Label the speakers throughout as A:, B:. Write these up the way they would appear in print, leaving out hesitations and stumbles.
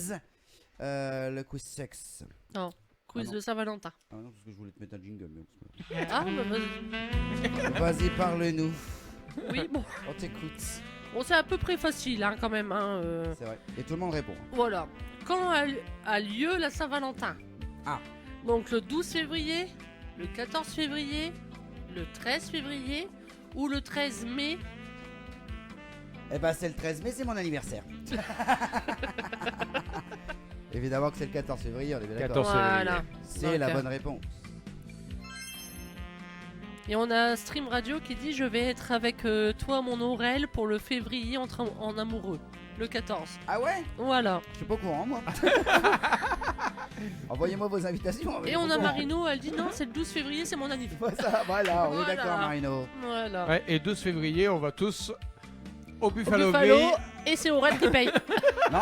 A: quiz. Le quiz sexe.
B: Non, quiz
A: non.
B: de Saint-Valentin.
A: Ah non, parce que je voulais te mettre un jingle. Mais...
B: Ah, bah, vas-y.
A: Vas-y, parle-nous.
B: Oui, bon.
A: On t'écoute.
B: Bon, c'est à peu près facile, hein, quand même. Hein,
A: C'est vrai. Et tout le monde répond.
B: Voilà. Quand a lieu la Saint-Valentin?
A: Ah.
B: Donc le 12 février, le 14 février, le 13 février ou le 13 mai?
A: Eh ben, c'est le 13 mai, c'est mon anniversaire. Évidemment que c'est le 14 février, on est bien d'accord.
C: 14 février.
B: Voilà.
A: C'est la
B: Donc,
A: bonne réponse.
B: Et on a Stream Radio qui dit: je vais être avec toi, mon Aurel, pour le février en amoureux. Le 14.
A: Ah ouais?
B: Voilà.
A: Je suis pas au courant, moi. Envoyez-moi vos invitations.
B: Et on a Marino, elle dit: non, c'est le 12 février, c'est mon anniversaire.
A: Voilà, on est
B: Voilà.
A: d'accord, Marino.
B: Voilà.
C: Ouais, et 12 février, on va tous au
B: Au
C: Buffalo,
B: Buffalo,
C: Grill.
B: et c'est Aurel qui paye.
A: Non.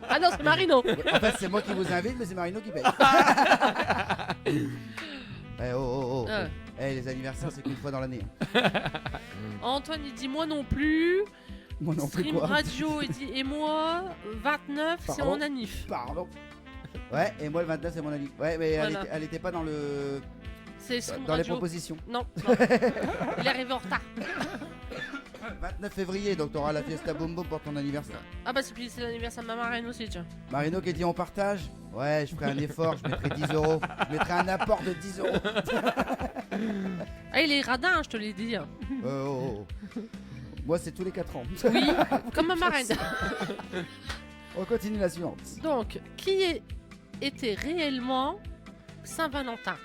B: Ah non, c'est Marino.
A: En fait, c'est moi qui vous invite, mais c'est Marino qui paye. Eh, oh.
B: Ah.
A: Eh, les anniversaires, c'est qu'une fois dans l'année.
B: Antoine, il dit: moi non plus.
A: Moi non plus,
B: Stream
A: quoi.
B: Radio, il dit: et moi, 29, c'est
A: Pardon
B: mon anniv.
A: Pardon. Ouais, et moi le 29 c'est mon ami. Ouais, mais
B: Voilà.
A: elle était pas dans le
B: C'est Stream
A: dans les
B: Radio.
A: propositions.
B: Non. Il est arrivé en retard.
A: 29 février, donc t'auras la fiesta boom boom pour ton anniversaire.
B: Ah bah c'est l'anniversaire de ma marraine aussi, tiens.
A: Marino qui dit on partage. Ouais, je ferai un effort, je mettrai 10 euros. Je mettrai un apport de 10 euros.
B: Ah, il est radin, je te l'ai dit.
A: Oh. Moi c'est tous les 4 ans.
B: Oui, comme ma marraine.
A: On continue la suivante.
B: Donc, qui était réellement Saint-Valentin?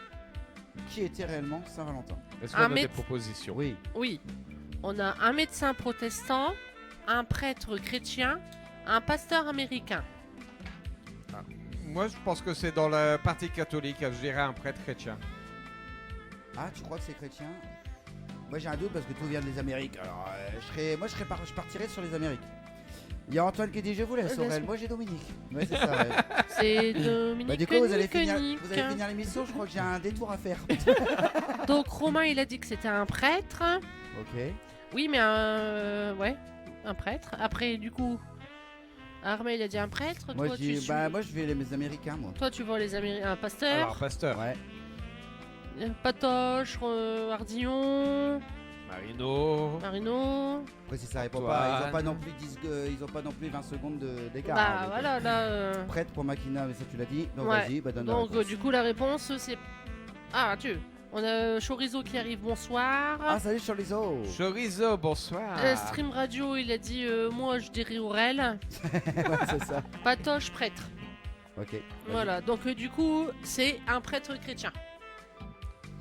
A: Qui était réellement Saint-Valentin?
C: Est-ce qu'on a des
B: mètre.
C: propositions?
A: Oui.
B: Oui. On a un médecin protestant, un prêtre chrétien, un pasteur américain.
C: Moi, je pense que c'est dans la partie catholique. Je dirais un prêtre chrétien.
A: Ah, tu crois que c'est chrétien? Moi j'ai un doute parce que tout vient des Amériques. Alors je partirais sur les Amériques. Il y a Antoine qui dit je vous laisse Aurel. Moi j'ai Dominique. Ouais, c'est ça. Ouais.
B: C'est Dominique.
A: Bah, du coup vous allez finir
B: Nick.
A: l'émission. Je crois que j'ai un détour à faire.
B: Donc Romain, il a dit que c'était un prêtre.
A: Ok.
B: Oui, mais ouais, un prêtre. Après, du coup, Armé, il a dit un prêtre.
A: Moi
B: Toi,
A: je dis
B: tu suis...
A: moi je vais les Américains moi.
B: Toi, tu vois les Américains. Un pasteur.
C: Alors, pasteur.
A: Ouais.
B: Patoche, Ardillon, Marino.
A: Après si ça répond
C: Antoine.
A: pas, ils ont pas non plus 20 secondes d'écart.
B: Bah
A: hein, donc,
B: voilà, là.
A: Prête pour Makina, mais ça tu l'as dit. Donc
B: Ouais.
A: vas-y, bah donne
B: Donc
A: la réponse.
B: du coup, la réponse, c'est. Ah, on a Chorizo qui arrive, bonsoir.
A: Ah salut Chorizo.
C: Chorizo, bonsoir.
B: Stream Radio, il a dit moi je dirais Aurel.
A: Ouais, c'est ça.
B: Patoche, prêtre.
A: Ok. vas-y.
B: Voilà, donc du coup, c'est un prêtre chrétien.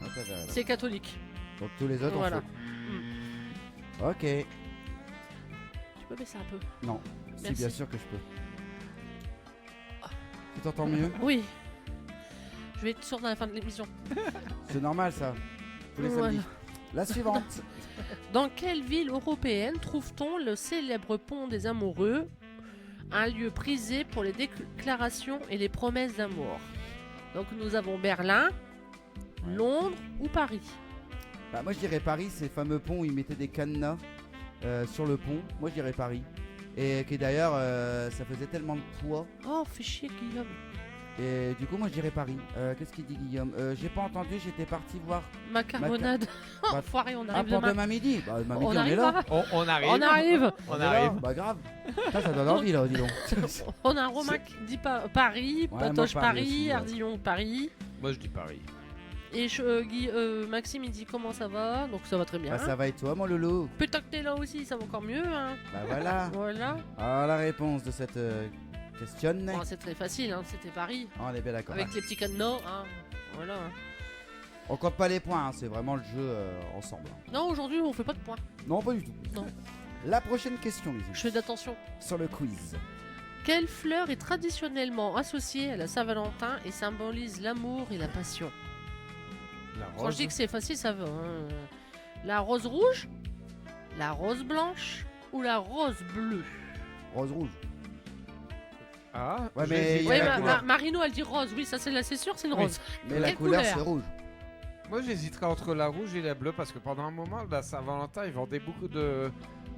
A: Ah, t'as raison.
B: C'est catholique.
A: Donc tous les autres
B: Voilà.
A: on fait. Ok.
B: Tu peux baisser un peu?
A: Non, si
B: Merci.
A: bien sûr que je peux. Tu t'entends mieux?
B: Oui. Je vais être sourde à la fin de l'émission.
A: C'est normal ça. Tous les
B: Voilà.
A: samedis. La suivante.
B: Dans quelle ville européenne trouve-t-on le célèbre pont des amoureux, un lieu prisé pour les déclarations et les promesses d'amour? Donc nous avons Berlin, Londres ou Paris?
A: Bah, moi je dirais Paris, ces fameux ponts où ils mettaient des cadenas sur le pont. Moi je dirais Paris. Et qui d'ailleurs ça faisait tellement de poids.
B: Oh, fais chier Guillaume.
A: Et du coup moi je dirais Paris. Qu'est-ce qu'il dit Guillaume? J'ai pas entendu, j'étais parti voir.
B: Macarbonade.
A: Bah,
B: Enfoiré, on
A: Ah
B: arrive
A: pour
B: demain.
A: demain midi. Bah demain midi
B: On
A: on est
B: arrive
A: là.
B: là.
C: On arrive.
B: On arrive.
C: On
A: est là.
C: arrive.
A: Bah grave. Ça donne envie là, dis donc.
B: On a Romain qui dit Paris,
A: Ouais,
B: Patoche
A: moi, Paris
B: Paris,
A: aussi, ouais.
B: Ardillon Paris.
C: Moi, je dis Paris.
B: Et Maxime il dit comment ça va? Donc ça va très bien.
A: Bah ça va et toi mon loulou?
B: Putain que t'es là aussi, ça va encore mieux. Hein.
A: Bah voilà.
B: Voilà.
A: Alors la réponse de cette question.
B: Bon, c'est très facile, hein. C'était Paris.
A: On est bien d'accord.
B: Avec les petits cadenas. Hein. Voilà.
A: On compte pas les points, hein, c'est vraiment le jeu ensemble.
B: Non, aujourd'hui on fait pas de points.
A: Non, pas du tout.
B: Non.
A: La prochaine question, les amis,
B: Je fais d'attention.
A: sur le quiz.
B: Quelle fleur est traditionnellement associée à la Saint-Valentin et symbolise l'amour et la passion?
C: La
B: Quand
C: rose.
B: je dis que c'est facile, ça va. Hein. La rose rouge, la rose blanche ou la rose bleue?
A: Rose rouge.
C: Ah,
A: Ouais, mais
C: j'hésite.
A: il y a
B: Oui,
A: la couleur.
B: Marino elle dit rose. Oui, ça c'est sûr, c'est une
A: Oui.
B: rose.
A: Mais la
B: Quelle
A: couleur,
B: couleur?
A: c'est rouge.
C: Moi, j'hésiterais entre la rouge et la bleue parce que pendant un moment, la Saint-Valentin, ils vendaient beaucoup de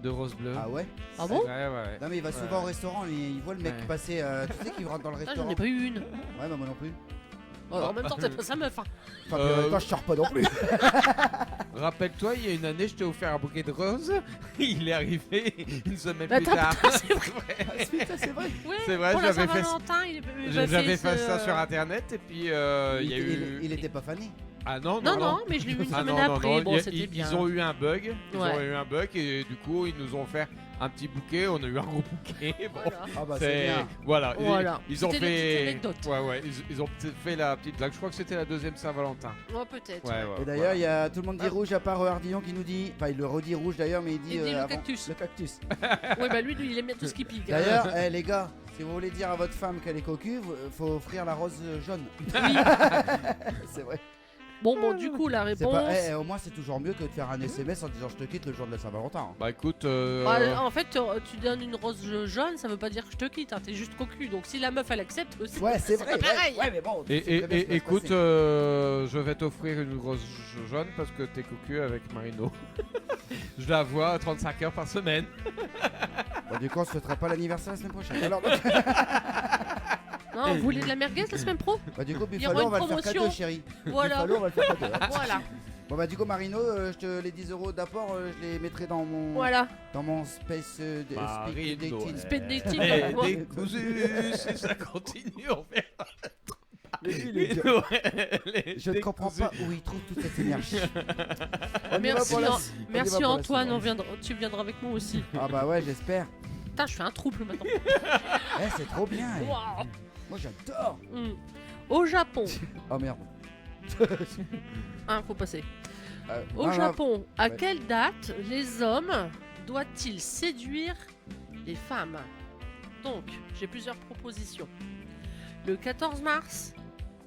C: roses bleues.
A: Ah ouais?
B: Ah bon?
C: Ouais.
A: Non mais il va souvent au restaurant, il voit le mec
C: Ouais.
A: passer, tu sais qu'il rentre dans le
B: Ah,
A: restaurant.
B: j'en ai pas eu une.
A: Ouais bah moi non plus.
B: Oh, en même temps, t'es pas sa meuf. Hein.
A: Enfin, puis, en même temps, je sors pas non plus.
C: Rappelle-toi, il y a une année, je t'ai offert un bouquet de roses. Il est arrivé une semaine
B: Bah,
C: plus tard.
B: c'est vrai.
A: Putain, c'est vrai.
B: Ouais,
C: C'est vrai,
B: pour la
C: j'avais fait-
B: Saint-Valentin, il
C: J'avais fait ça sur internet et puis il y a eu.
A: Il était pas fané.
C: Ah non,
B: Non, mais je l'ai eu une
C: Ah
B: semaine
C: non,
B: après.
C: non,
B: Bon,
C: ils-
B: c'était
C: ils,
B: bien.
C: ils ont eu un bug. Ils
B: Ouais.
C: ont eu un bug et du coup ils nous ont offert un petit bouquet. On a eu un gros bouquet. Bon,
B: Voilà.
A: Ah bah c'est
C: c'est
A: bien.
C: voilà.
B: Voilà.
C: Ils ont
B: C'était des petites
C: fait.
B: anecdotes.
C: Ouais. Ils ont peut-être fait la petite blague. Je crois que c'était la deuxième Saint-Valentin.
B: Ouais, peut-être.
C: Ouais.
A: Et d'ailleurs, il y a tout le monde dit rouge à part Ardillon qui nous dit, enfin il le redit rouge d'ailleurs, mais il dit,
B: Il dit le
A: avant-
B: cactus.
A: Le cactus.
B: Ouais, bah lui, il aime bien tout ce qui pique. hein.
A: D'ailleurs, les gars, si vous voulez dire à votre femme qu'elle est cocu, faut offrir la rose jaune.
B: Oui.
A: C'est vrai.
B: Bon, du coup, la
A: C'est
B: réponse.
A: pas, au moins c'est toujours mieux que de faire un SMS en disant je te quitte le jour de la Saint-Valentin. hein.
C: Bah écoute.
B: Ah, en fait, tu donnes une rose jaune, ça veut pas dire que je te quitte, hein, t'es juste cocu. Donc si la meuf elle accepte,
A: Ouais, c'est vrai.
B: pas pareil.
A: Ouais, mais bon. tu sais très bien ce qui va se
C: Écoute,
A: passer.
C: je vais t'offrir une rose jaune parce que t'es cocu avec Marino. Je la vois 35 heures par semaine.
A: Bon, du coup, on se fêtera pas l'anniversaire la semaine prochaine. Alors,
B: Non, vous voulez de la merguez la semaine pro?
A: bah, du coup,
B: y
A: Buffalo,
B: aura
A: on va
B: une
A: le faire
B: promotion.
A: cadeau, chérie.
B: Voilà.
A: Buffalo, on va le faire cadeau. hein.
B: Voilà.
A: Bon, bah, du coup, Marino, je te les 10 euros d'apport, je les mettrai dans mon,
B: Voilà.
A: dans mon space speed dating.
B: Speed dating.
C: Eh,
B: quoi.
C: décousu, si ça continue, on verra.
A: Je ne comprends pas où il trouve toute cette énergie. On y va
B: Merci,
A: pour la-
B: An-
A: on y va
B: Merci
A: pour la
B: Antoine,
A: suivante.
B: tu viendras avec moi aussi.
A: Ah bah ouais, j'espère.
B: Putain, je fais un trouble maintenant.
A: C'est trop bien.
B: Waouh.
A: Moi, j'adore.
B: Hmm. Au Japon,
A: Oh merde.
B: faut passer. Au
A: non, non.
B: Japon, à
A: Ouais.
B: quelle date les hommes doivent-ils séduire les femmes? Donc, j'ai plusieurs propositions. Le 14 mars,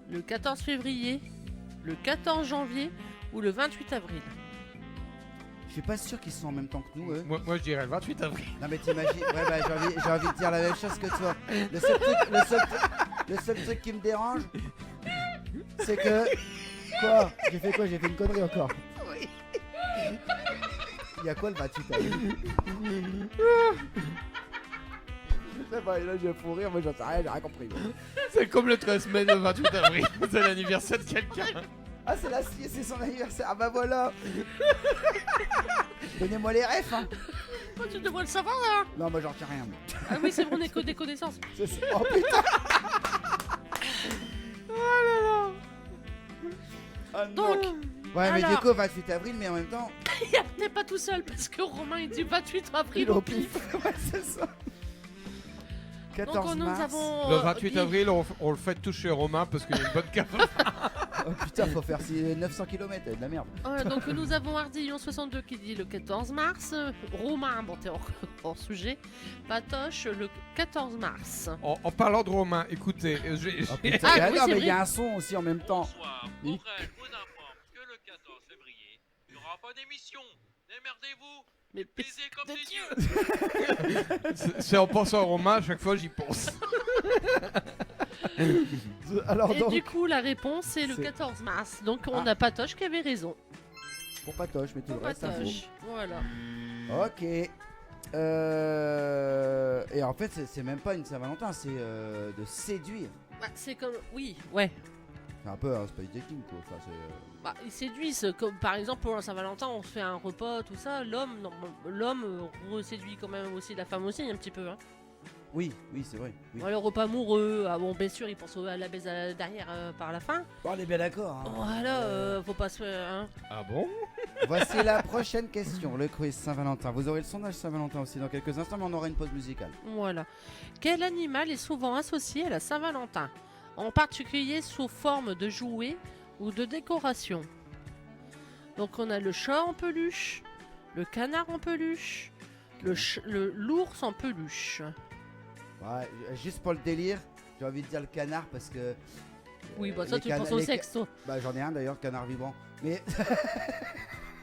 B: le 14 février, le 14 janvier ou le 28 avril.
A: Je suis pas sûr qu'ils sont en même temps que nous, eux.
C: Moi, je dirais le 28 avril.
A: Non mais t'imagines, ouais bah j'ai envie de dire la même chose que toi. Le seul truc qui me dérange, c'est que... Quoi? J'ai fait quoi? J'ai fait une connerie encore. Il y a quoi le 28 avril? Je sais pas, et là je vais pour rire, moi j'en sais rien, j'ai rien compris. moi.
C: C'est comme le 13 mai, le 28 avril. C'est l'anniversaire de quelqu'un.
A: Ah c'est son anniversaire, ah bah voilà. Donnez-moi les refs hein.
B: Oh, tu devrais le savoir là.
A: Non moi j'en sais rien. moi.
B: Ah oui, c'est bon, on est des connaissances.
A: C'est ça. Oh putain. Ah, non.
B: Donc,
A: Ouais mais du
B: alors.
A: coup 28 avril mais en même temps
B: t'es pas tout seul parce que Romain il dit 28 avril
A: il
B: au
A: au
B: pif.
A: pif. Ouais c'est ça.
B: Donc
A: 14
B: nous
A: mars.
B: avons
C: Le 28
B: dit-
C: avril, on le fait toucher Romain parce qu'il y a une bonne cave.
A: Oh putain faut faire 900 km, de la merde.
B: Donc nous avons Ardillon 62 qui dit le 14 mars, Romain, bon t'es hors sujet, Patoche le 14 mars.
C: En parlant de Romain, écoutez,
A: Oh putain,
B: Ah,
A: ah,
B: oui,
A: non
B: c'est
A: mais il y a
B: vrai.
A: un son aussi en même temps.
D: Bonsoir,
A: Oui.
D: Aurel vous informe que le 14 février, il n'y aura pas d'émission. Démerdez-vous,
B: Mais
D: baisez comme
B: de
D: des
B: Dieu.
D: dieux.
C: c'est en pensant à Romain, à chaque fois j'y pense.
A: Alors
B: Et
A: donc
B: du coup la réponse c'est le
A: c'est-
B: 14 mars. Donc on
A: Ah.
B: a Patoche qui avait raison.
A: pour Patoche mais tout le reste c'est faux.
B: Patoche, voilà.
A: Ok. Et en fait, c'est même pas une Saint-Valentin, c'est de séduire.
B: Bah, c'est comme, oui, ouais.
A: C'est un peu un space dating quoi. Enfin,
B: Bah, ils séduisent, comme par exemple pour la Saint-Valentin, on se fait un repas, tout ça. L'homme séduit quand même aussi la femme aussi un petit peu. Hein.
A: oui, c'est vrai. Oui.
B: Ouais, le repas amoureux, ah bon, bien sûr, il pense à la baise derrière par la fin.
A: Bon, on est bien d'accord. hein.
B: Voilà, faut pas se faire. Hein.
C: Ah bon?
A: Voici la prochaine question, le quiz Saint-Valentin. Vous aurez le sondage Saint-Valentin aussi dans quelques instants, mais on aura une pause musicale.
B: Voilà. Quel animal est souvent associé à la Saint-Valentin? En particulier sous forme de jouet ou de décoration. Donc on a le chat en peluche, le canard en peluche, le l'ours en peluche.
A: Ouais, juste pour le délire, j'ai envie de dire le canard parce que.
B: Oui, bah ça
A: les
B: tu
A: cana-
B: penses au
A: les ca-
B: sexe, toi.
A: Bah j'en ai un d'ailleurs, canard vibrant. Mais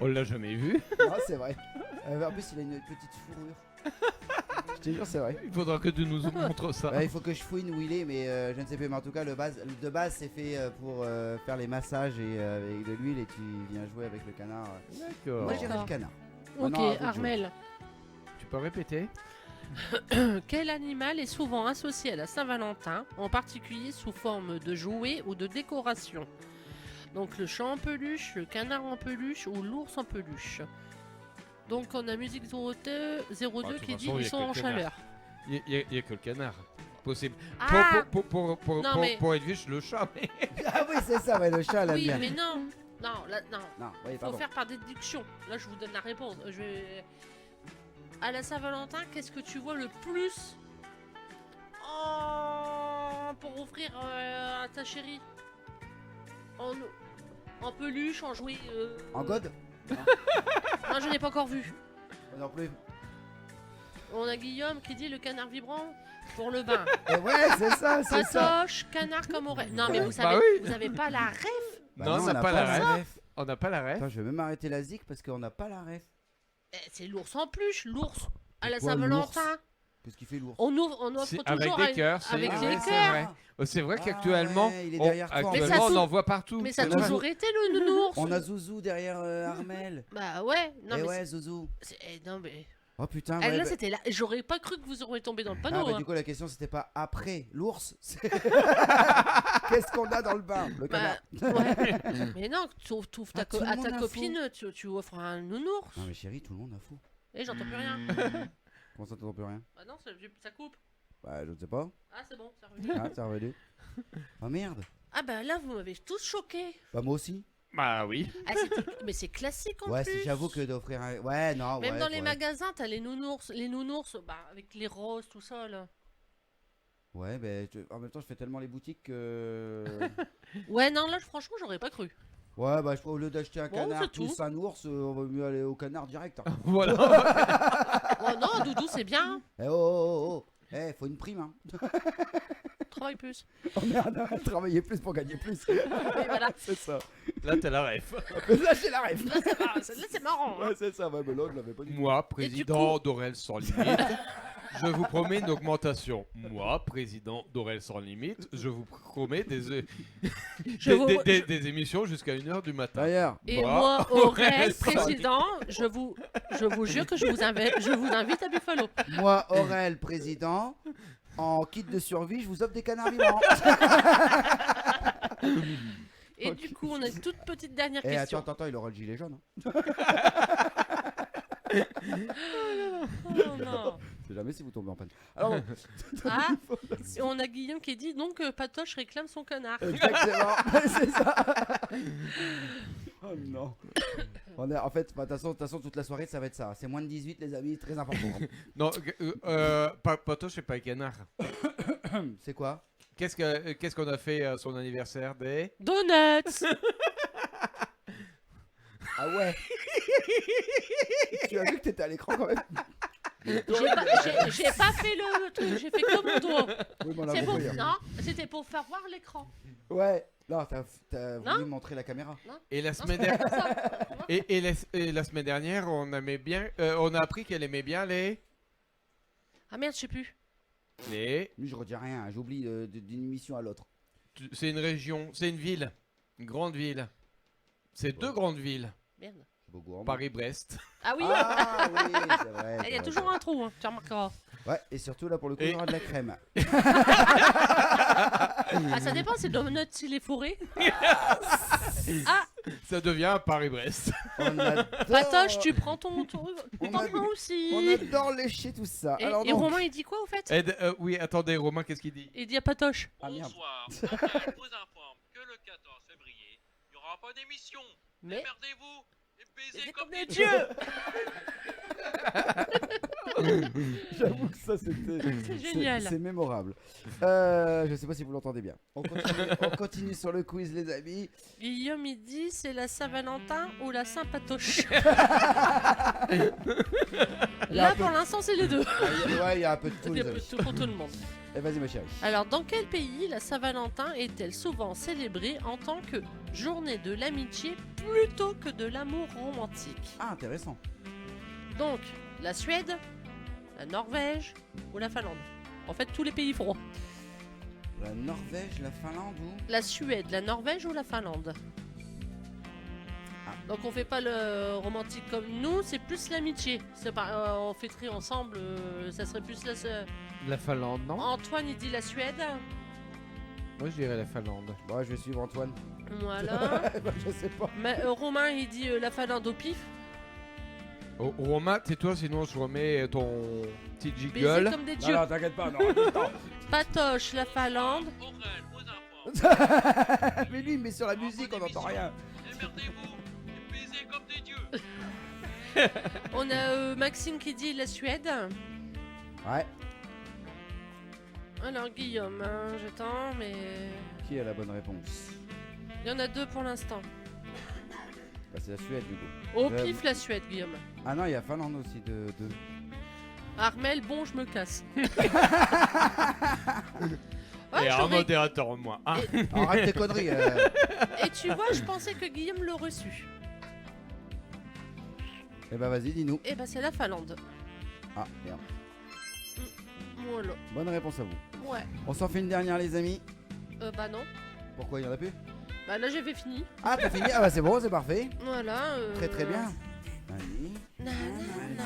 C: On l'a jamais vu.
A: non, c'est vrai. En plus, il a une petite fourrure. Je te jure, c'est vrai.
C: Il faudra que tu nous montres ça.
A: Ouais, il faut que je fouine où il est, mais je ne sais plus. Mais en tout cas, de base, c'est fait pour faire les massages et avec de l'huile et tu viens jouer avec le canard.
C: D'accord.
A: Moi, j'irai le canard.
B: Ok,
A: Maintenant, à vous de jouer.
B: Armel.
C: Tu peux répéter?
B: Quel animal est souvent associé à la Saint-Valentin, en particulier sous forme de jouet ou de décoration? Donc le chat en peluche, le canard en peluche ou l'ours en peluche. Donc on a Musique 02
C: Bah, de toute
B: qui dit
C: façon, il y
B: ils
C: a
B: sont
C: que le
B: en
C: canard.
B: chaleur.
C: Il y a que le canard. Possible.
B: Ah
C: Pour
B: mais-
C: Edwige, le chat. Mais...
A: Ah oui, c'est ça, ouais, le chat, elle aime
B: Oui,
A: bien.
B: mais non. Non, là, non.
A: Non, oui,
B: Faut
A: pardon.
B: faire par déduction. Là, je vous donne la réponse. Je vais... À la Saint-Valentin, qu'est-ce que tu vois le plus pour offrir à ta chérie en peluche, en jouet
A: En god
B: Non, je n'ai pas encore vu.
A: Non plus.
B: On a Guillaume qui dit le canard vibrant pour le bain.
A: Ouais, c'est ça, c'est ça.
B: Patoche, canard comme oreille. Non, mais vous
C: Bah
B: savez,
C: oui.
B: vous avez pas la ref.
A: Bah
C: Non,
A: on
C: ça
A: n'a
C: pas la
A: la
C: ref. On n'a pas la ref.
A: Attends, je vais même arrêter la zik parce qu'on n'a pas la ref.
B: C'est l'ours en peluche, l'ours à la
A: Quoi,
B: Saint-Valentin.
A: Qu'est-ce qu'il fait l'ours?
B: On offre
C: C'est
B: toujours
C: avec des cœurs. c'est-
B: avec
C: ah
B: des
C: ouais,
B: cœurs.
C: c'est vrai. C'est vrai
A: Ah
C: qu'actuellement,
A: ouais, il est
C: on,
A: derrière toi, en
B: fait.
C: actuellement,
B: Mais
C: on
B: ça
C: en voit partout.
B: Mais ça a
A: On a-
B: toujours été le nounours.
A: On a Zouzou derrière Armel.
B: Bah ouais, non
A: Eh
B: mais
A: ouais, Zouzou.
B: non mais
A: Oh putain,
B: Eh,
A: ouais,
B: là
A: bah-
B: c'était là, j'aurais pas cru que vous auriez tombé dans le
A: Ah,
B: panneau.
A: bah,
B: hein.
A: du coup, la question c'était pas après l'ours, c'est qu'est-ce qu'on a dans le bain? Le
B: Bah,
A: canard.
B: ouais. Mais non, tu ouvres
A: Ah, tout le
B: à
A: monde
B: ta
A: a
B: copine, tu offres un nounours.
A: Non, mais chérie, tout le monde a fou.
B: Et j'entends plus rien.
A: Comment ça, t'entends plus rien?
B: Ah non, ça coupe.
A: Bah, je ne sais pas.
B: Ah c'est bon, c'est revenu.
A: Ah, c'est revenu. Oh merde.
B: Ah bah là vous m'avez tous choqué.
A: Bah, moi aussi.
C: Bah oui.
B: Ah, mais c'est classique en
A: Ouais,
B: plus.
A: j'avoue que d'offrir un. Ouais, non,
B: Même
A: ouais.
B: dans les
A: ouais.
B: magasins, t'as les nounours, bah avec les roses, tout ça là.
A: Ouais, mais en même temps, je fais tellement les boutiques que.
B: Ouais, non, là franchement, j'aurais pas cru.
A: Ouais, bah, au lieu d'acheter un
B: Bon,
A: canard
B: c'est tout.
A: plus un ours, on va mieux aller au canard direct. Hein.
C: Voilà.
B: Oh non, Doudou, c'est bien.
A: Eh oh, oh, oh. Eh, faut une prime, hein.
B: Travaille plus.
A: Oh merde, travailler plus pour gagner plus.
B: Oui, voilà.
A: C'est ça.
C: Là, t'as la ref.
A: Là, j'ai la rêve.
B: Là, c'est marrant. hein.
A: Ouais, c'est ça, ouais, mais là, je l'avais pas dit.
C: Moi, président d'Aurel sans limite, je vous promets une augmentation. Moi, président d'Aurel sans limite, je vous promets des émissions jusqu'à 1h du matin.
A: D'ailleurs,
B: Et
C: Bah,
B: moi, Aurel,
C: ça va.
B: président, je vous jure que je vous invite à Buffalo.
A: moi, Aurel, président, en kit de survie, je vous offre des canards vivants.
B: Et du coup, on a une toute petite dernière
A: Eh,
B: question.
A: attends, il aura le gilet jaune. Hein.
B: Oh non.
A: C'est jamais si vous tombez en panne. Alors, bon,
B: Ah, on a Guillaume qui dit donc Patoche réclame son canard.
A: exactement, c'est ça. Oh non. En fait, de toute façon, toute la soirée, ça va être ça. C'est moins de 18, les amis, très important.
C: Non, Patoche, c'est pas un canard.
A: C'est quoi?
C: Qu'est-ce qu'on a fait à son anniversaire des...
B: Donuts.
A: Ah ouais. Tu as vu que t'étais à l'écran quand même?
B: J'ai pas fait le truc, j'ai fait comme mon doigt.
A: Oui, mais on l'a
B: C'est pour...
A: compris, hein.
B: Non, c'était pour faire voir l'écran.
A: Ouais. Non, t'as
B: Non.
A: voulu montrer la caméra.
C: Et la
B: Non,
C: semaine,
B: c'est
C: dernière,
B: pas ça.
C: et la semaine dernière, on a appris qu'elle aimait bien les...
B: Ah merde, je sais plus.
A: Lui, je retiens rien. J'oublie d'une émission à l'autre.
C: C'est une région, c'est une ville, une grande ville. C'est deux grandes villes,
B: Merde.
A: C'est beau gourmand.
C: Paris-Brest.
B: Ah oui,
A: Ah oui, c'est vrai.
B: il y a toujours un trou, hein, tu remarqueras.
A: Ouais, et surtout là pour le coup, il y aura de la crème.
B: Ah, ça dépend, c'est Donuts s'il est fourré.
C: Ça devient Paris-Brest.
A: On adore.
B: Patoche, tu prends ton
A: On
B: pain
A: adore-
B: aussi.
A: On adore lécher tout ça.
B: Et,
A: Alors
B: et
A: donc.
B: Romain, il dit quoi au fait?
C: Oui, attendez, Romain, qu'est-ce qu'il dit?
B: Il dit à Patoche.
A: Ah merde.
D: Bonsoir. Aurel vous informe que le 14 février, il n'y aura pas d'émission.
B: Mais
D: Démerdez-vous et baisez
B: c'est
D: comme
B: comme
D: des
B: des
D: dieux.
A: J'avoue que ça c'était.
B: C'est génial.
A: C'est mémorable. Je sais pas si vous l'entendez bien. On continue sur le quiz, les amis.
B: Guillaume, il dit c'est la Saint-Valentin ou la Saint-Patoche.
A: Il y a un
B: Là,
A: peu-
B: pour l'instant, c'est les deux.
A: Ouais, il y a un peu de tout,
B: Il y
A: les
B: a
A: amis.
B: tout pour tout le monde.
A: Eh, vas-y, ma chérie.
B: Alors, dans quel pays la Saint-Valentin est-elle souvent célébrée en tant que journée de l'amitié plutôt que de l'amour romantique?
A: Ah, intéressant.
B: Donc, la Suède, la Norvège ou la Finlande. En fait, tous les pays froids.
A: La Norvège, la Finlande ou
B: La Suède, la Norvège ou la Finlande.
A: Ah.
B: Donc on fait pas le romantique comme nous, c'est plus l'amitié. On fêterait ensemble, ça serait plus
C: La Finlande, non?
B: Antoine il dit la Suède.
C: Moi, je dirais la Finlande.
A: Bon, je vais suivre Antoine.
B: Voilà.
A: Bah, je sais pas.
B: Mais, Romain il dit la Finlande au pif.
C: Oh, Romain, tais-toi, sinon je remets ton petit
B: Baiser
C: jiggle.
B: comme des
A: Non,
B: dieux.
A: non, t'inquiète pas, non. attends.
B: Patoche la Finlande.
D: Aurel, vous informe.
A: Mais lui, il met sur la musique, on n'entend rien.
D: Démerdez-vous et baisez comme des dieux.
B: On a Maxime qui dit la Suède.
A: Ouais.
B: Alors Guillaume, hein, j'attends mais...
A: Qui a la bonne réponse?
B: Il y en a 2 pour l'instant.
A: Bah, c'est la Suède, du coup.
B: Au pif la Suède Guillaume.
A: Ah non, il y a Finlande aussi de.
B: Armel, bon je me casse.
C: Et un
B: j'aurais-
C: modérateur en moins. Ah.
A: Arrête tes conneries.
B: Et tu vois, je pensais que Guillaume l'aurait reçu.
A: Eh bah, vas-y, dis-nous.
B: Eh ben c'est la Finlande.
A: Ah, merde.
B: Voilà.
A: Bonne réponse à vous.
B: Ouais.
A: On s'en fait une dernière, les amis.
B: Bah non.
A: Pourquoi il y en a plus?
B: Bah là j'avais fini.
A: Ah, t'as fini? Ah, bah, c'est bon, c'est parfait.
B: Voilà.
A: Très très bien. Vas-y.
B: Nanana.